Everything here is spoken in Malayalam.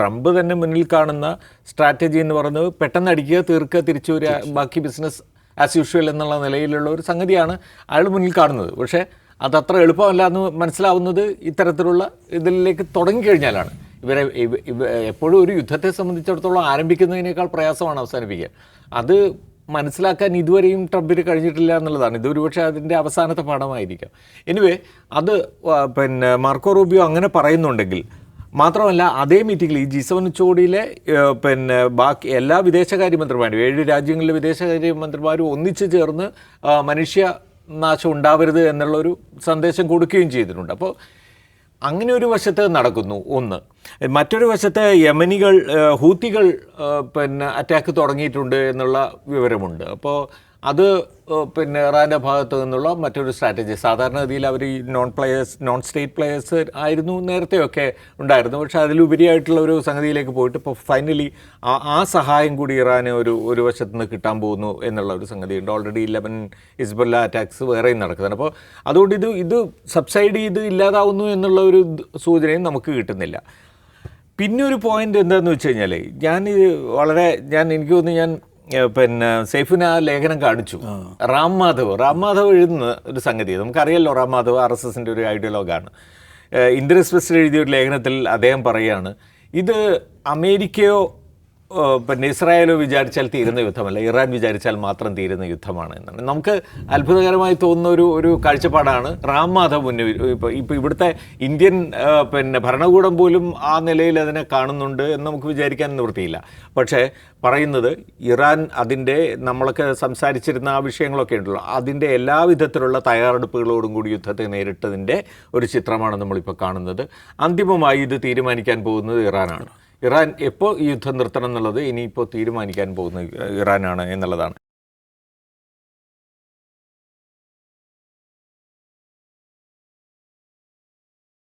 ട്രംപ് തന്നെ മുന്നിൽ കാണുന്ന സ്ട്രാറ്റജി എന്ന് പറയുന്നത് പെട്ടെന്ന് അടിക്കുക, തീർക്കുക, തിരിച്ചു വരിക, ബാക്കി ബിസിനസ് ആസ് യൂഷ്വൽ എന്നുള്ള നിലയിലുള്ള ഒരു സംഗതിയാണ് അയാൾ മുന്നിൽ കാണുന്നത്. പക്ഷേ അതത്ര എളുപ്പമല്ല എന്ന് മനസ്സിലാവുന്നത് ഇത്തരത്തിലുള്ള ഇതിലേക്ക് തുടങ്ങിക്കഴിഞ്ഞാലാണ്. എപ്പോഴും ഒരു യുദ്ധത്തെ സംബന്ധിച്ചിടത്തോളം ആരംഭിക്കുന്നതിനേക്കാൾ പ്രയാസമാണ് അവസാനിപ്പിക്കാൻ. അത് മനസ്സിലാക്കാൻ ഇതുവരെയും ട്രംപിന് കഴിഞ്ഞിട്ടില്ല എന്നുള്ളതാണ്. ഇത് ഒരുപക്ഷെ അതിൻ്റെ അവസാനത്തെ പാഠമായിരിക്കാം. എനിവേ അത് മാർക്കോ റൂബിയോ അങ്ങനെ പറയുന്നുണ്ടെങ്കിൽ മാത്രമല്ല, അതേ മീറ്റിങ്ങിൽ ഈ G7 ഉച്ചകോടിയിലെ ബാക്കി എല്ലാ വിദേശകാര്യമന്ത്രിമാരും 7 രാജ്യങ്ങളിലെ വിദേശകാര്യമന്ത്രിമാരും ഒന്നിച്ചു ചേർന്ന് മനുഷ്യനാശം ഉണ്ടാവരുത് എന്നുള്ളൊരു സന്ദേശം കൊടുക്കുകയും ചെയ്തിട്ടുണ്ട്. അപ്പോൾ അങ്ങനെ ഒരു വശത്ത് നടക്കുന്നു ഒന്ന്. മറ്റൊരു വശത്ത് യമനികൾ ഹൂത്തികൾ അറ്റാക്ക് തുടങ്ങിയിട്ടുണ്ട് എന്നുള്ള വിവരമുണ്ട്. അപ്പോൾ അത് ഇറാൻ്റെ ഭാഗത്തു നിന്നുള്ള മറ്റൊരു സ്ട്രാറ്റജി. സാധാരണഗതിയിൽ അവർ ഈ നോൺ സ്റ്റേറ്റ് പ്ലെയേഴ്സ് ആയിരുന്നു നേരത്തെയൊക്കെ ഉണ്ടായിരുന്നു. പക്ഷേ അതിലുപരിയായിട്ടുള്ള ഒരു സംഗതിയിലേക്ക് പോയിട്ട് ഇപ്പോൾ ഫൈനലി ആ സഹായം കൂടി ഇറാന് ഒരു വശത്ത് നിന്ന് കിട്ടാൻ പോകുന്നു എന്നുള്ള ഒരു സംഗതിയുണ്ട്. ഓൾറെഡി 11 ഹിസ്ബുള്ള അറ്റാക്സ് വേറെയും നടക്കുന്നുണ്ട്. അപ്പോൾ അതുകൊണ്ട് ഇത് സബ്സൈഡ് ചെയ്ത് ഇല്ലാതാവുന്നു എന്നുള്ള ഒരു സൂചനയും നമുക്ക് കിട്ടുന്നില്ല. പിന്നെ ഒരു പോയിന്റ് എന്താണെന്ന് വെച്ച് കഴിഞ്ഞാൽ എനിക്ക് തോന്നുന്നു ഞാൻ സൈഫിന് ആ ലേഖനം കാണിച്ചു. റാം മാധവ് എഴുതുന്ന ഒരു സംഗതി നമുക്കറിയാമല്ലോ. റാം മാധവ് RSSൻ്റെ ഒരു ഐഡിയോളോഗാണ്. ഇന്ത്യൻ എക്സ്പ്രസ്സിൽ എഴുതിയ ഒരു ലേഖനത്തിൽ അദ്ദേഹം പറയുകയാണ്, ഇത് അമേരിക്കയോ ഇസ്രായേലോ വിചാരിച്ചാൽ തീരുന്ന യുദ്ധമല്ല, ഇറാൻ വിചാരിച്ചാൽ മാത്രം തീരുന്ന യുദ്ധമാണ് എന്നാണ്. നമുക്ക് അത്ഭുതകരമായി തോന്നുന്ന ഒരു കാഴ്ചപ്പാടാണ് റാം മാധവ് ഇപ്പോൾ ഇവിടുത്തെ ഇന്ത്യൻ ഭരണകൂടം പോലും ആ നിലയിൽ അതിനെ കാണുന്നുണ്ട് എന്ന് നമുക്ക് വിചാരിക്കാൻ നിവൃത്തിയില്ല. പക്ഷേ പറയുന്നത് ഇറാൻ അതിൻ്റെ നമ്മളൊക്കെ സംസാരിച്ചിരുന്ന ആ വിഷയങ്ങളൊക്കെ ഉണ്ടല്ലോ, അതിൻ്റെ എല്ലാ വിധത്തിലുള്ള തയ്യാറെടുപ്പുകളോടും കൂടി യുദ്ധത്തെ നേരിട്ടതിൻ്റെ ഒരു ചിത്രമാണ് നമ്മളിപ്പോൾ കാണുന്നത്. അന്തിമമായി ഇത് തീരുമാനിക്കാൻ പോകുന്നത് ഇറാനാണ്. ഇറാൻ എപ്പോൾ ഈ യുദ്ധം നിർത്തണം എന്നുള്ളത് ഇനിയിപ്പോൾ തീരുമാനിക്കാൻ പോകുന്നത് ഇറാനാണ് എന്നുള്ളതാണ്.